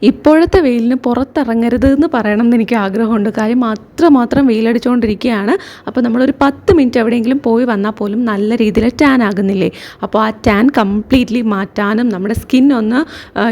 ഇപ്പോഴത്തെ വെയിലിന് പുറത്തിറങ്ങരുത് എന്ന് പറയണമെന്ന് എനിക്ക് ആഗ്രഹമുണ്ട്. കാര്യം അത്രമാത്രം വെയിലടിച്ചുകൊണ്ടിരിക്കുകയാണ്. അപ്പോൾ നമ്മളൊരു 10 മിനിറ്റ് എവിടെയെങ്കിലും പോയി വന്നാൽ പോലും നല്ല രീതിയിൽ ടാൻ ആകുന്നില്ലേ? അപ്പോൾ ആ ടാൻ കംപ്ലീറ്റ്ലി മാറ്റാനും നമ്മുടെ സ്കിൻ ഒന്ന്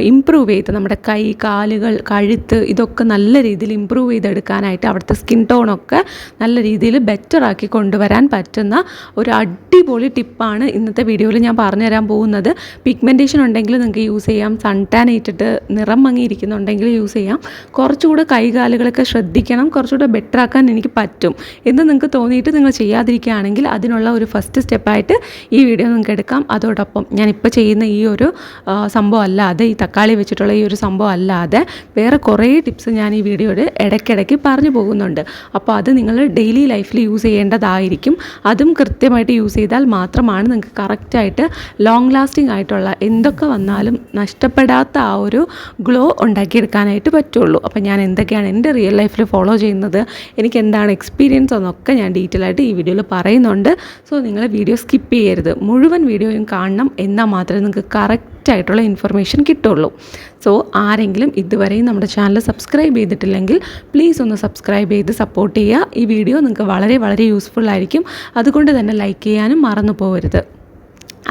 ഇമ്പ്രൂവ് ചെയ്ത് നമ്മുടെ കൈ, കാലുകൾ, കഴുത്ത് ഇതൊക്കെ നല്ല രീതിയിൽ ഇമ്പ്രൂവ് ചെയ്തെടുക്കാനായിട്ട് അവിടുത്തെ സ്കിൻ ടോണൊക്കെ നല്ല രീതിയിൽ ബെറ്റർ ആക്കി കൊണ്ടുവരാൻ പറ്റുന്ന ഒരു അടിപൊളി ടിപ്പാണ് ഇന്നത്തെ വീഡിയോയിൽ ഞാൻ പറഞ്ഞു തരാൻ പോകുന്നത്. പിഗ്മെൻറ്റേഷൻ ഉണ്ടെങ്കിൽ നിങ്ങൾക്ക് യൂസ് ചെയ്യാം. സൺ ടാൻ ഏറ്റിട്ട് നിറം മങ്ങിയിരിക്കുന്നുണ്ടെങ്കിൽ യൂസ് ചെയ്യാം. കുറച്ചുകൂടെ കൈകാലുകളൊക്കെ ശ്രദ്ധിക്കണം, കുറച്ചുകൂടെ ബെറ്റർ ആക്കാൻ എനിക്ക് പറ്റും എന്ന് നിങ്ങൾക്ക് തോന്നിയിട്ട് നിങ്ങൾ ചെയ്യാതിരിക്കുകയാണെങ്കിൽ അതിനുള്ള ഒരു ഫസ്റ്റ് സ്റ്റെപ്പായിട്ട് ഈ വീഡിയോ നിങ്ങൾക്ക് എടുക്കാം. അതോടൊപ്പം ഞാനിപ്പോൾ ചെയ്യുന്ന ഈ ഒരു സംഭവം അല്ലാതെ, ഈ തക്കാളി വെച്ചിട്ടുള്ള ഈ ഒരു സംഭവം അല്ലാതെ വേറെ കുറേ ടിപ്സ് ഞാൻ ഈ വീഡിയോയിൽ ഇടയ്ക്കിടയ്ക്ക് പറഞ്ഞു പോകുന്നുണ്ട്. അപ്പോൾ അത് നിങ്ങൾ ഡെയിലി ലൈഫിൽ യൂസ് ചെയ്യേണ്ടതായിരിക്കും. അതും കൃത്യമായിട്ട് യൂസ് ചെയ്താൽ മാത്രമാണ് നിങ്ങൾക്ക് കറക്റ്റായിട്ട് ലോങ് ലാസ്റ്റിംഗ് ആയിട്ടുള്ള എന്തൊക്കെ വന്നാലും നഷ്ടപ്പെടാത്ത ആ ഒരു ഗ്ലോ ഉണ്ടാക്കിയെടുക്കാനായിട്ട് പറ്റുള്ളൂ. അപ്പോൾ ഞാൻ എന്തൊക്കെയാണ് എൻ്റെ റിയൽ ലൈഫിൽ ഫോളോ ചെയ്യുന്നത്, എനിക്ക് എന്താണ് എക്സ്പീരിയൻസ് എന്നൊക്കെ ഞാൻ ഡീറ്റെയിൽ ആയിട്ട് ഈ വീഡിയോയിൽ പറയുന്നുണ്ട്. സോ നിങ്ങൾ വീഡിയോ സ്കിപ്പ് ചെയ്യരുത്, മുഴുവൻ വീഡിയോയും കാണണം. എന്നാൽ മാത്രമേ നിങ്ങൾക്ക് കറക്റ്റായിട്ടുള്ള ഇൻഫർമേഷൻ കിട്ടുള്ളൂ. സോ ആരെങ്കിലും ഇതുവരെയും നമ്മുടെ ചാനൽ സബ്സ്ക്രൈബ് ചെയ്തിട്ടില്ലെങ്കിൽ പ്ലീസ് ഒന്ന് സബ്സ്ക്രൈബ് ചെയ്ത് സപ്പോർട്ട് ചെയ്യുക. ഈ വീഡിയോ നിങ്ങൾക്ക് വളരെ വളരെ യൂസ്ഫുൾ ആയിരിക്കും. അതുകൊണ്ട് തന്നെ ലൈക്ക് ചെയ്യാനും മറന്നു പോകരുത്.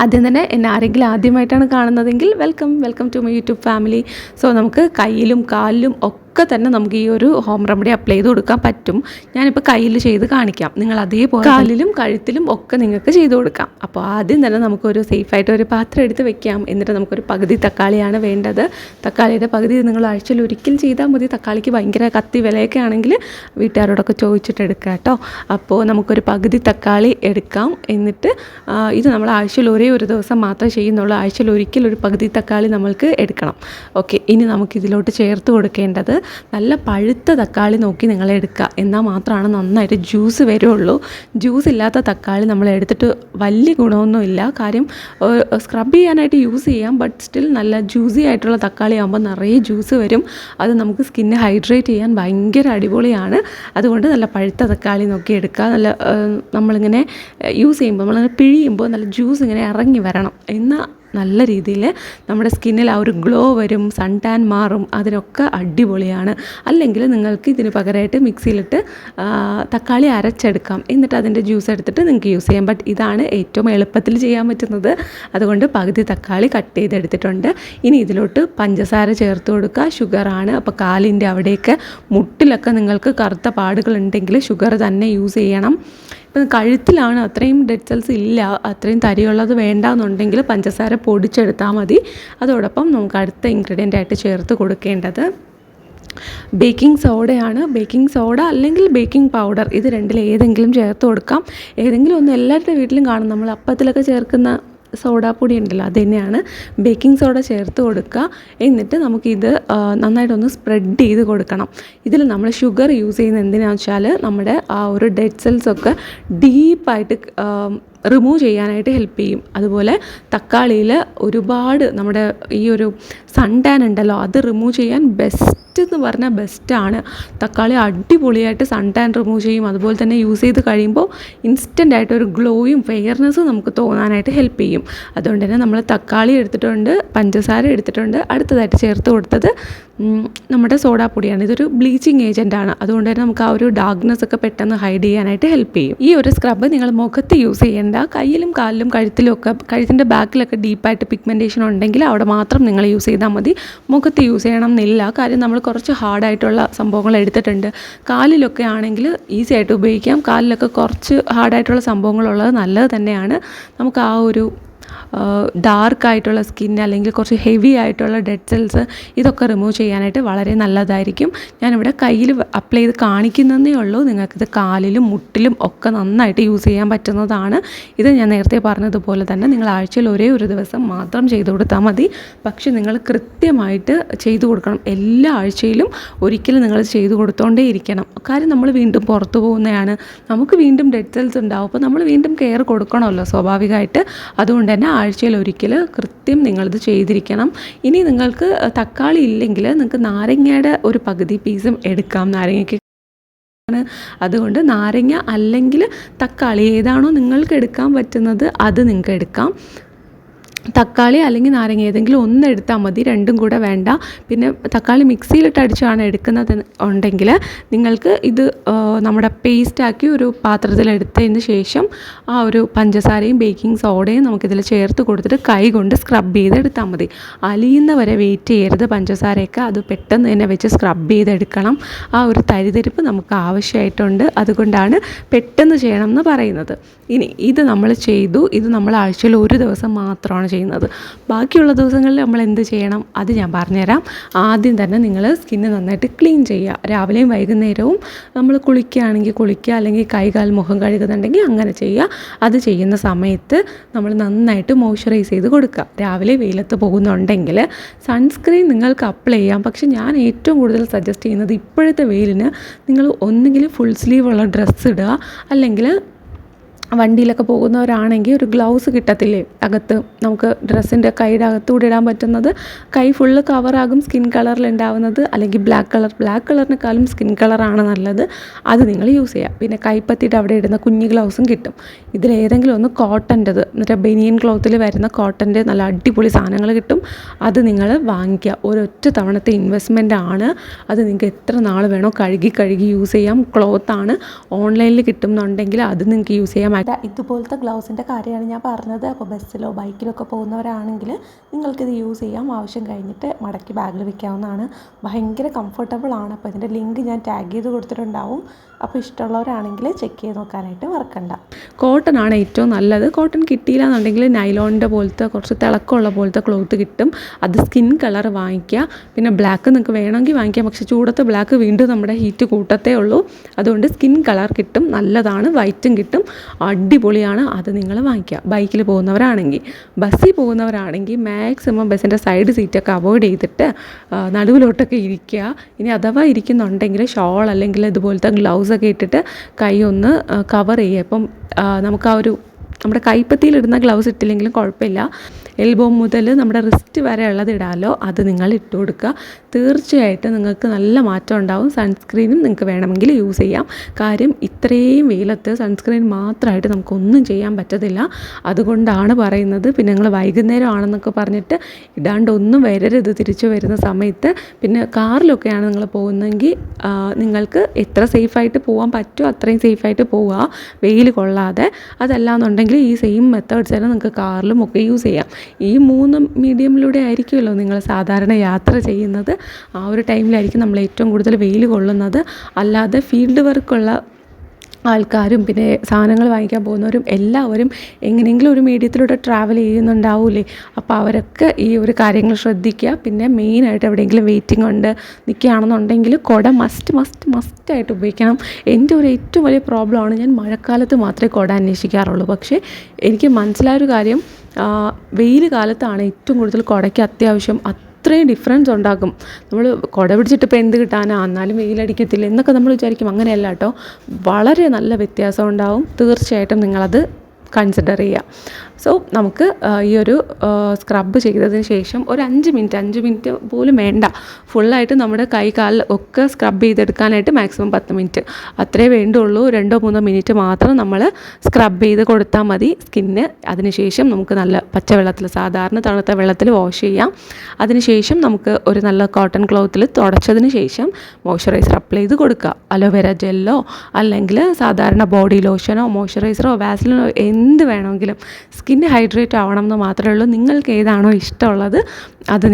ആദ്യം തന്നെ എന്നെ ആരെങ്കിലും ആദ്യമായിട്ടാണ് കാണുന്നതെങ്കിൽ welcome to my YouTube family. So നമുക്ക് കയ്യിലും കാലിലും ഒക്കെ തന്നെ നമുക്ക് ഈ ഒരു ഹോം റെമഡി അപ്ലൈ ചെയ്ത് കൊടുക്കാൻ പറ്റും. ഞാനിപ്പോൾ കയ്യിൽ ചെയ്ത് കാണിക്കാം. നിങ്ങൾ അതേപോലെ കാലിലും കഴുത്തിലും ഒക്കെ നിങ്ങൾക്ക് ചെയ്ത് കൊടുക്കാം. അപ്പോൾ ആദ്യം തന്നെ നമുക്കൊരു സേഫായിട്ട് ഒരു പാത്രം എടുത്ത് വെക്കാം. എന്നിട്ട് നമുക്കൊരു പകുതി തക്കാളിയാണ് വേണ്ടത്. തക്കാളിയുടെ പകുതി നിങ്ങൾ ആഴ്ചയിൽ ഒരിക്കൽ ചെയ്താൽ മതി. തക്കാളിക്ക് ഭയങ്കര കത്തി വിലയൊക്കെ ആണെങ്കിൽ വീട്ടുകാരോടൊക്കെ ചോദിച്ചിട്ട് എടുക്കുക കേട്ടോ. അപ്പോൾ നമുക്കൊരു പകുതി തക്കാളി എടുക്കാം. എന്നിട്ട് ഇത് നമ്മൾ ആഴ്ചയിൽ ഒരേ ഒരു ദിവസം മാത്രമേ ചെയ്യുന്നുള്ളൂ. ആഴ്ചയിൽ ഒരിക്കൽ ഒരു പകുതി തക്കാളി നമ്മൾക്ക് എടുക്കണം. ഓക്കെ, ഇനി നമുക്കിതിലോട്ട് ചേർത്ത് കൊടുക്കേണ്ടത് നല്ല പഴുത്ത തക്കാളി നോക്കി നിങ്ങൾ എടുക്കുക. എന്നാൽ മാത്രമാണ് നന്നായിട്ട് ജ്യൂസ് വരുള്ളൂ. ജ്യൂസ് ഇല്ലാത്ത തക്കാളി നമ്മൾ എടുത്തിട്ട് വലിയ ഗുണമൊന്നുമില്ല. കാര്യം സ്ക്രബ് ചെയ്യാനായിട്ട് യൂസ് ചെയ്യാം, ബട്ട് സ്റ്റിൽ നല്ല ജ്യൂസി ആയിട്ടുള്ള തക്കാളി ആകുമ്പോൾ നിറയെ ജ്യൂസ് വരും. അത് നമുക്ക് സ്കിന്നെ ഹൈഡ്രേറ്റ് ചെയ്യാൻ ഭയങ്കര അടിപൊളിയാണ്. അതുകൊണ്ട് നല്ല പഴുത്ത തക്കാളി നോക്കി എടുക്കുക. നല്ല നമ്മളിങ്ങനെ യൂസ് ചെയ്യുമ്പോൾ നമ്മളിങ്ങനെ പിഴിയുമ്പോൾ നല്ല ജ്യൂസ് ഇങ്ങനെ ഇറങ്ങി വരണം. എന്നാൽ നല്ല രീതിയിൽ നമ്മുടെ സ്കിന്നിൽ ആ ഒരു ഗ്ലോ വരും, സൺ ടാൻ മാറും. അതിനൊക്കെ അടിപൊളിയാണ്. അല്ലെങ്കിൽ നിങ്ങൾക്ക് ഇതിന് പകരമായിട്ട് മിക്സിയിലിട്ട് തക്കാളി അരച്ചെടുക്കാം. എന്നിട്ട് അതിൻ്റെ ജ്യൂസ് എടുത്തിട്ട് നിങ്ങൾക്ക് യൂസ് ചെയ്യാം. ബട്ട് ഇതാണ് ഏറ്റവും എളുപ്പത്തിൽ ചെയ്യാൻ പറ്റുന്നത്. അതുകൊണ്ട് പകുതി തക്കാളി കട്ട് ചെയ്തെടുത്തിട്ടുണ്ട്. ഇനി ഇതിലോട്ട് പഞ്ചസാര ചേർത്ത് കൊടുക്കുക. ഷുഗറാണ്. അപ്പോൾ കാലിൻ്റെ അവിടെയൊക്കെ മുട്ടിലൊക്കെ നിങ്ങൾക്ക് കറുത്ത പാടുകളുണ്ടെങ്കിൽ ഷുഗർ തന്നെ യൂസ് ചെയ്യണം. ഇപ്പം കഴുത്തിലാണ് അത്രയും ഡെഡ് സെൽസ് ഇല്ല, അത്രയും തരിയുള്ളത് വേണ്ടാന്നുണ്ടെങ്കിൽ പഞ്ചസാര പൊടിച്ചെടുത്താൽ മതി. അതോടൊപ്പം നമുക്ക് അടുത്ത ഇൻഗ്രീഡിയൻ്റ് ആയിട്ട് ചേർത്ത് കൊടുക്കേണ്ടത് ബേക്കിംഗ് സോഡയാണ്. ബേക്കിംഗ് സോഡ അല്ലെങ്കിൽ ബേക്കിംഗ് പൗഡർ, ഇത് രണ്ടിൽ ഏതെങ്കിലും ചേർത്ത് കൊടുക്കാം. ഏതെങ്കിലും ഒന്ന് എല്ലാവരുടെ വീട്ടിലും കാണും. നമ്മൾ അപ്പത്തിലൊക്കെ ചേർക്കുന്ന സോഡാപ്പൊടി ഉണ്ടല്ലോ, അത് തന്നെയാണ്. ബേക്കിംഗ് സോഡ ചേർത്ത് കൊടുക്കുക. എന്നിട്ട് നമുക്കിത് നന്നായിട്ടൊന്ന് സ്പ്രെഡ് ചെയ്ത് കൊടുക്കണം. ഇതിൽ നമ്മൾ ഷുഗർ യൂസ് ചെയ്യുന്നത് എന്തിനാണെന്ന് വെച്ചാൽ നമ്മുടെ ആ ഒരു ഡെഡ് സെൽസൊക്കെ ഡീപ്പായിട്ട് റിമൂവ് ചെയ്യാനായിട്ട് ഹെൽപ്പ് ചെയ്യും. അതുപോലെ തക്കാളിയിൽ ഒരുപാട് നമ്മുടെ ഈ ഒരു സൺ ടാൻ ഉണ്ടല്ലോ, അത് റിമൂവ് ചെയ്യാൻ ബെസ്റ്റ് എന്ന് പറഞ്ഞാൽ ബെസ്റ്റാണ്. തക്കാളി അടിപൊളിയായിട്ട് സൺ ടാൻ റിമൂവ് ചെയ്യും. അതുപോലെ തന്നെ യൂസ് ചെയ്ത് കഴിയുമ്പോൾ ഇൻസ്റ്റൻ്റ് ആയിട്ട് ഒരു ഗ്ലോയും ഫെയർനെസ്സും നമുക്ക് തോന്നാനായിട്ട് ഹെൽപ്പ് ചെയ്യും. അതുകൊണ്ട് തന്നെ നമ്മൾ തക്കാളി എടുത്തിട്ടുണ്ട്, പഞ്ചസാര എടുത്തിട്ടുണ്ട്. അടുത്തതായിട്ട് ചേർത്ത് കൊടുത്തത് നമ്മുടെ സോഡാപ്പൊടിയാണ്. ഇതൊരു ബ്ലീച്ചിങ് ഏജൻറ്റാണ്. അതുകൊണ്ട് തന്നെ നമുക്ക് ആ ഒരു ഡാർക്ക്നെസ് ഒക്കെ പെട്ടെന്ന് ഹൈഡ് ചെയ്യാനായിട്ട് ഹെൽപ്പ് ചെയ്യും. ഈ ഒരു സ്ക്രബ് നിങ്ങൾ മുഖത്ത് യൂസ് ചെയ്യേണ്ട, കയ്യിലും കാലിലും കഴുത്തിലും ഒക്കെ, കഴുത്തിൻ്റെ ബാക്കിലൊക്കെ ഡീപ്പായിട്ട് പിഗ്മെൻറ്റേഷൻ ഉണ്ടെങ്കിൽ അവിടെ മാത്രം നിങ്ങൾ യൂസ് ചെയ്താൽ മതി. മുഖത്ത് യൂസ് ചെയ്യണം എന്നില്ല. കാര്യം നമ്മൾ കുറച്ച് ഹാർഡായിട്ടുള്ള സംഭവങ്ങൾ എടുത്തിട്ടുണ്ട്. കാലിലൊക്കെ ആണെങ്കിൽ ഈസി ആയിട്ട് ഉപയോഗിക്കാം. കാലിലൊക്കെ കുറച്ച് ഹാർഡായിട്ടുള്ള സംഭവങ്ങളുള്ളത് നല്ലത് തന്നെയാണ്. നമുക്ക് ആ ഒരു ഡാർക്കായിട്ടുള്ള സ്കിൻ അല്ലെങ്കിൽ കുറച്ച് ഹെവി ആയിട്ടുള്ള ഡെഡ് സെൽസ് ഇതൊക്കെ റിമൂവ് ചെയ്യാനായിട്ട് വളരെ നല്ലതായിരിക്കും. ഞാനിവിടെ കയ്യിൽ അപ്ലൈ ചെയ്ത് കാണിക്കുന്നതേ ഉള്ളൂ. നിങ്ങൾക്കിത് കാലിലും മുട്ടിലും ഒക്കെ നന്നായിട്ട് യൂസ് ചെയ്യാൻ പറ്റുന്നതാണ്. ഇത് ഞാൻ നേരത്തെ പറഞ്ഞതുപോലെ തന്നെ നിങ്ങൾ ആഴ്ചയിൽ ഒരേ ഒരു ദിവസം മാത്രം ചെയ്ത് കൊടുത്താൽ മതി. പക്ഷേ നിങ്ങൾ കൃത്യമായിട്ട് ചെയ്തു കൊടുക്കണം. എല്ലാ ആഴ്ചയിലും ഒരിക്കലും നിങ്ങൾ ചെയ്തു കൊടുത്തോണ്ടേ ഇരിക്കണം. കാര്യം നമ്മൾ വീണ്ടും പുറത്തു പോകുന്നതാണ്, നമുക്ക് വീണ്ടും ഡെഡ് സെൽസ് ഉണ്ടാവും. അപ്പോൾ നമ്മൾ വീണ്ടും കെയർ കൊടുക്കണമല്ലോ സ്വാഭാവികമായിട്ട്. അതുകൊണ്ട് തന്നെ ആഴ്ചയിൽ ഒരിക്കൽ കൃത്യം നിങ്ങളിത് ചെയ്തിരിക്കണം. ഇനി നിങ്ങൾക്ക് തക്കാളി ഇല്ലെങ്കിൽ നിങ്ങൾക്ക് നാരങ്ങയുടെ ഒരു പകുതി പീസും എടുക്കാം. നാരങ്ങയ്ക്ക് അതുകൊണ്ട് നാരങ്ങ അല്ലെങ്കിൽ തക്കാളി ഏതാണോ നിങ്ങൾക്ക് എടുക്കാൻ പറ്റുന്നത് അത് നിങ്ങൾക്ക് എടുക്കാം. തക്കാളി അല്ലെങ്കിൽ നാരങ്ങ ഏതെങ്കിലും ഒന്ന് എടുത്താൽ മതി, രണ്ടും കൂടെ വേണ്ട. പിന്നെ തക്കാളി മിക്സിയിലിട്ട് അടിച്ചാണ് എടുക്കുന്നത് ഉണ്ടെങ്കിൽ നിങ്ങൾക്ക് ഇത് നമ്മുടെ പേസ്റ്റാക്കി ഒരു പാത്രത്തിലെടുത്തതിന് ശേഷം ആ ഒരു പഞ്ചസാരയും ബേക്കിംഗ് സോഡയും നമുക്കിതിൽ ചേർത്ത് കൊടുത്തിട്ട് കൈ കൊണ്ട് സ്ക്രബ് ചെയ്തെടുത്താൽ മതി. അലിയുന്ന വരെ വെയിറ്റ് ചെയ്യരുത് പഞ്ചസാരയൊക്കെ, അത് പെട്ടെന്ന് തന്നെ വെച്ച് സ്ക്രബ് ചെയ്തെടുക്കണം. ആ ഒരു തരിതരിപ്പ് നമുക്ക് ആവശ്യമായിട്ടുണ്ട്, അതുകൊണ്ടാണ് പെട്ടെന്ന് ചെയ്യണം എന്ന് പറയുന്നത്. ഇനി ഇത് നമ്മൾ ചെയ്തു, ഇത് നമ്മൾ ആഴ്ചയിൽ ഒരു ദിവസം മാത്രമാണ് ചെയ്യുന്നത്. ബാക്കിയുള്ള ദിവസങ്ങളിൽ നമ്മൾ എന്ത് ചെയ്യണം അത് ഞാൻ പറഞ്ഞുതരാം. ആദ്യം തന്നെ നിങ്ങൾ സ്കിന്ന് നന്നായിട്ട് ക്ലീൻ ചെയ്യുക. രാവിലെയും വൈകുന്നേരവും നമ്മൾ കുളിക്കുകയാണെങ്കിൽ കുളിക്കുക, അല്ലെങ്കിൽ കൈകാൽ മുഖം കഴുകുന്നുണ്ടെങ്കിൽ അങ്ങനെ ചെയ്യുക. അത് ചെയ്യുന്ന സമയത്ത് നമ്മൾ നന്നായിട്ട് മോയ്സ്ചറൈസ് ചെയ്ത് കൊടുക്കുക. രാവിലെ വെയിലത്ത് പോകുന്നുണ്ടെങ്കിൽ സൺസ്ക്രീൻ നിങ്ങൾക്ക് അപ്ലൈ ചെയ്യാം. പക്ഷെ ഞാൻ ഏറ്റവും കൂടുതൽ സജസ്റ്റ് ചെയ്യുന്നത് ഇപ്പോഴത്തെ വെയിലിന് നിങ്ങൾ ഒന്നുകിൽ ഫുൾ സ്ലീവ് ഉള്ള ഡ്രസ്സ് ഇടുക, അല്ലെങ്കിൽ വണ്ടിയിലൊക്കെ പോകുന്നവരാണെങ്കിൽ ഒരു ഗ്ലൗസ് കിട്ടത്തില്ലേ അകത്ത്, നമുക്ക് ഡ്രസ്സിൻ്റെ കൈയുടെ അകത്തൂടെ ഇടാൻ പറ്റുന്നത്, കൈ ഫുള്ള് കവറാകും സ്കിൻ കളറിലുണ്ടാവുന്നത്. അല്ലെങ്കിൽ ബ്ലാക്ക് കളറിനേക്കാളും സ്കിൻ കളറാണ് നല്ലത്, അത് നിങ്ങൾ യൂസ് ചെയ്യുക. പിന്നെ കൈപ്പത്തിയിട്ട് അവിടെ ഇടുന്ന കുഞ്ഞു ഗ്ലൗസും കിട്ടും. ഇതിലേതെങ്കിലും ഒന്ന് കോട്ടൻ്റെത്, എന്നിട്ട് ബനിയൻ ക്ലോത്തിൽ വരുന്ന കോട്ടൻ്റെ നല്ല അടിപൊളി സാധനങ്ങൾ കിട്ടും. അത് നിങ്ങൾ വാങ്ങിക്കുക. ഒരൊറ്റ തവണത്തെ ഇൻവെസ്റ്റ്മെൻ്റ് ആണ്. അത് നിങ്ങൾക്ക് എത്ര നാൾ വേണോ കഴുകി യൂസ് ചെയ്യാം. ക്ലോത്താണ്, ഓൺലൈനിൽ കിട്ടുന്നുണ്ടെങ്കിൽ അത് നിങ്ങൾക്ക് യൂസ് ചെയ്യാം. ഇതുപോലത്തെ ഗ്ലൗസിൻ്റെ കാര്യമാണ് ഞാൻ പറഞ്ഞത്. അപ്പോൾ ബസ്സിലോ ബൈക്കിലൊക്കെ പോകുന്നവരാണെങ്കിൽ നിങ്ങൾക്കിത് യൂസ് ചെയ്യാം. ആവശ്യം കഴിഞ്ഞിട്ട് മടക്കി ബാഗിൽ വെക്കാവുന്നതാണ്. ഭയങ്കര കംഫർട്ടബിൾ ആണ്. അപ്പോൾ ഇതിൻ്റെ ലിങ്ക് ഞാൻ ടാഗ് ചെയ്ത് കൊടുത്തിട്ടുണ്ടാവും. അപ്പോൾ ഇഷ്ടമുള്ളവരാണെങ്കിൽ ചെക്ക് ചെയ്ത് നോക്കാനായിട്ട് മറക്കണ്ട. കോട്ടൺ ആണ് ഏറ്റവും നല്ലത്. കോട്ടൺ കിട്ടിയില്ല എന്നുണ്ടെങ്കിൽ നൈലോണിൻ്റെ പോലത്തെ കുറച്ച് തിളക്കമുള്ള പോലത്തെ ക്ലോത്ത് കിട്ടും, അത് സ്കിൻ കളർ വാങ്ങിക്കുക. പിന്നെ ബ്ലാക്ക് നിങ്ങൾക്ക് വേണമെങ്കിൽ വാങ്ങിക്കാം, പക്ഷേ ചൂടത്ത് ബ്ലാക്ക് വീണ്ടും നമ്മുടെ ഹീറ്റ് കൂട്ടത്തേ ഉള്ളൂ. അതുകൊണ്ട് സ്കിൻ കളർ കിട്ടും, നല്ലതാണ്. വൈറ്റും കിട്ടും, അടിപൊളിയാണ്. അത് നിങ്ങൾ വാങ്ങിക്കുക. ബൈക്കിൽ പോകുന്നവരാണെങ്കിൽ. ബസ്സിൽ പോകുന്നവരാണെങ്കിൽ മാക്സിമം ബസ്സിൻ്റെ സൈഡ് സീറ്റൊക്കെ അവോയ്ഡ് ചെയ്തിട്ട് നടുവിലോട്ടൊക്കെ ഇരിക്കുക. ഇനി അഥവാ ഇരിക്കുന്നുണ്ടെങ്കിൽ ഷോൾ അല്ലെങ്കിൽ ഇതുപോലത്തെ ഗ്ലൗസൊക്കെ ഇട്ടിട്ട് കൈ ഒന്ന് കവർ ചെയ്യുക. ഇപ്പം നമുക്ക് ആ ഒരു നമ്മുടെ കൈപ്പത്തിയിലിടുന്ന ഗ്ലൗസ് ഇട്ടില്ലെങ്കിലും കുഴപ്പമില്ല. എൽബോ മുതൽ നമ്മുടെ റിസ്റ്റ് വരെ ഉള്ളത് ഇടാമല്ലോ, അത് നിങ്ങൾ ഇട്ട് കൊടുക്കുക. തീർച്ചയായിട്ടും നിങ്ങൾക്ക് നല്ല മാറ്റം ഉണ്ടാവും. സൺസ്ക്രീനും നിങ്ങൾക്ക് വേണമെങ്കിൽ യൂസ് ചെയ്യാം. കാര്യം ഇത്രയും വെയിലത്ത് സൺസ്ക്രീൻ മാത്രമായിട്ട് നമുക്കൊന്നും ചെയ്യാൻ പറ്റത്തില്ല. അതുകൊണ്ടാണ് പറയുന്നത്. പിന്നെ നിങ്ങൾ വൈകുന്നേരം ആണെന്നൊക്കെ പറഞ്ഞിട്ട് ഇടാണ്ട് ഒന്നും വരരുത് തിരിച്ചു വരുന്ന സമയത്ത്. പിന്നെ കാറിലൊക്കെയാണ് നിങ്ങൾ പോകുന്നതെങ്കിൽ നിങ്ങൾക്ക് എത്ര സേഫായിട്ട് പോകാൻ പറ്റുമോ അത്രയും സേഫായിട്ട് പോവുക, വെയിൽ കൊള്ളാതെ. അതല്ലാന്നുണ്ടെങ്കിൽ ഈ സെയിം മെത്തേഡ്സ് തന്നെ നിങ്ങൾക്ക് കാറിലും ഒക്കെ യൂസ് ചെയ്യാം. ഈ 3 മീഡിയമിലൂടെ ആയിരിക്കുമല്ലോ നിങ്ങൾ സാധാരണ യാത്ര ചെയ്യുന്നത്. ആ ഒരു ടൈമിലായിരിക്കും നമ്മൾ ഏറ്റവും കൂടുതൽ വെയിൽ കൊള്ളുന്നത്. അല്ലാതെ ഫീൽഡ് വർക്കുള്ള ആൾക്കാരും പിന്നെ സാധനങ്ങൾ വാങ്ങിക്കാൻ പോകുന്നവരും എല്ലാവരും എങ്ങനെയെങ്കിലും ഒരു മീഡിയത്തിലൂടെ ട്രാവൽ ചെയ്യുന്നുണ്ടാവില്ലേ. അപ്പോൾ അവരൊക്കെ ഈ ഒരു കാര്യങ്ങൾ ശ്രദ്ധിക്കുക. പിന്നെ മെയിനായിട്ട് എവിടെയെങ്കിലും വെയിറ്റിംഗ് ഉണ്ട് നിൽക്കുകയാണെന്നുണ്ടെങ്കിൽ കുട മസ്റ്റായിട്ട് ഉപയോഗിക്കണം. എൻ്റെ ഒരു ഏറ്റവും വലിയ പ്രോബ്ലമാണ്, ഞാൻ മഴക്കാലത്ത് മാത്രമേ കുട അന്വേഷിക്കാറുള്ളൂ. പക്ഷേ എനിക്ക് മനസ്സിലായൊരു കാര്യം, വെയിൽ കാലത്താണ് ഏറ്റവും കൂടുതൽ കുടയ്ക്ക് അത്യാവശ്യം. അത്രയും ഡിഫറൻസ് ഉണ്ടാകും. നമ്മൾ കുട പിടിച്ചിട്ട് ഇപ്പോൾ എന്ത് കിട്ടാനാ, എന്നാലും വെയിലടിക്കത്തില്ല എന്നൊക്കെ നമ്മൾ വിചാരിക്കും. അങ്ങനെയല്ല കേട്ടോ, വളരെ നല്ല വ്യത്യാസം ഉണ്ടാവും. തീർച്ചയായിട്ടും നിങ്ങളത് കൺസിഡർ ചെയ്യുക. സോ നമുക്ക് ഈ ഒരു സ്ക്രബ് ചെയ്തതിന് ശേഷം ഒരു 5 മിനിറ്റ് പോലും വേണ്ട, ഫുള്ളായിട്ട് നമ്മുടെ കൈ കാൽ ഒക്കെ സ്ക്രബ് ചെയ്തെടുക്കാനായിട്ട് മാക്സിമം 10 മിനിറ്റ് അത്രേ വേണ്ടുള്ളൂ. 2-3 മിനിറ്റ് മാത്രം നമ്മൾ സ്ക്രബ് ചെയ്ത് കൊടുത്താൽ മതി സ്കിന്ന്. അതിനുശേഷം നമുക്ക് നല്ല പച്ചവെള്ളത്തിൽ, സാധാരണ തണുത്ത വെള്ളത്തിൽ വാഷ് ചെയ്യാം. അതിനുശേഷം നമുക്ക് ഒരു നല്ല കോട്ടൺ ക്ലോത്തിൽ തുടച്ചതിന് ശേഷം മോയ്സ്ചറൈസർ അപ്ലൈ ചെയ്ത് കൊടുക്കുക. അലോവേര ജെല്ലോ അല്ലെങ്കിൽ സാധാരണ ബോഡി ലോഷനോ മോയ്സ്ചറൈസറോ വാസലിനോ എന്ത് വേണമെങ്കിലും. സ്കിന്ന് ഹൈഡ്രേറ്റ് ആവണം എന്ന് മാത്രമേ ഉള്ളൂ. നിങ്ങൾക്ക് ഏതാണോ ഇഷ്ടമുള്ളത് അത്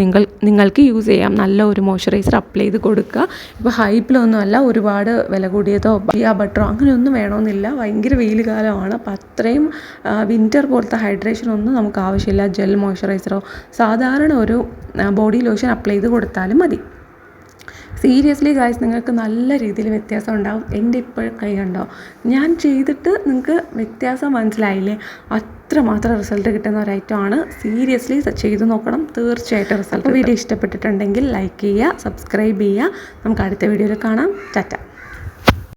നിങ്ങൾക്ക് യൂസ് ചെയ്യാം. നല്ല ഒരു മോയ്സ്ചറൈസർ അപ്ലൈ ചെയ്ത് കൊടുക്കുക. ഇപ്പോൾ ഹൈപ്പിലൊന്നുമല്ല, ഒരുപാട് വില കൂടിയതോ ഷിയ ബട്ടറോ അങ്ങനെയൊന്നും വേണമെന്നില്ല. ഭയങ്കര വെയിൽ കാലമാണ്. അപ്പോൾ അത്രയും വിൻ്റർ പോലത്തെ ഹൈഡ്രേഷൻ ഒന്നും നമുക്ക് ആവശ്യമില്ല. ജെൽ മോയ്സ്ചറൈസറോ സാധാരണ ഒരു ബോഡി ലോഷൻ അപ്ലൈ ചെയ്ത് കൊടുത്താലും മതി. സീരിയസ്ലി ഗായ്സ്, നിങ്ങൾക്ക് നല്ല രീതിയിൽ വ്യത്യാസം ഉണ്ടാവും. എൻ്റെ ഇപ്പോൾ കൈ കണ്ടോ, ഞാൻ ചെയ്തിട്ട് നിങ്ങൾക്ക് വ്യത്യാസം മനസ്സിലായില്ലേ? അത്രമാത്രം റിസൾട്ട് കിട്ടുന്ന ഒരു ഐറ്റമാണ്. സീരിയസ്ലി ചെയ്ത് നോക്കണം, തീർച്ചയായിട്ടും റിസൾട്ട്. വീഡിയോ ഇഷ്ടപ്പെട്ടിട്ടുണ്ടെങ്കിൽ ലൈക്ക് ചെയ്യുക, സബ്സ്ക്രൈബ് ചെയ്യുക. നമുക്ക് അടുത്ത വീഡിയോയിൽ കാണാം. ടാറ്റ.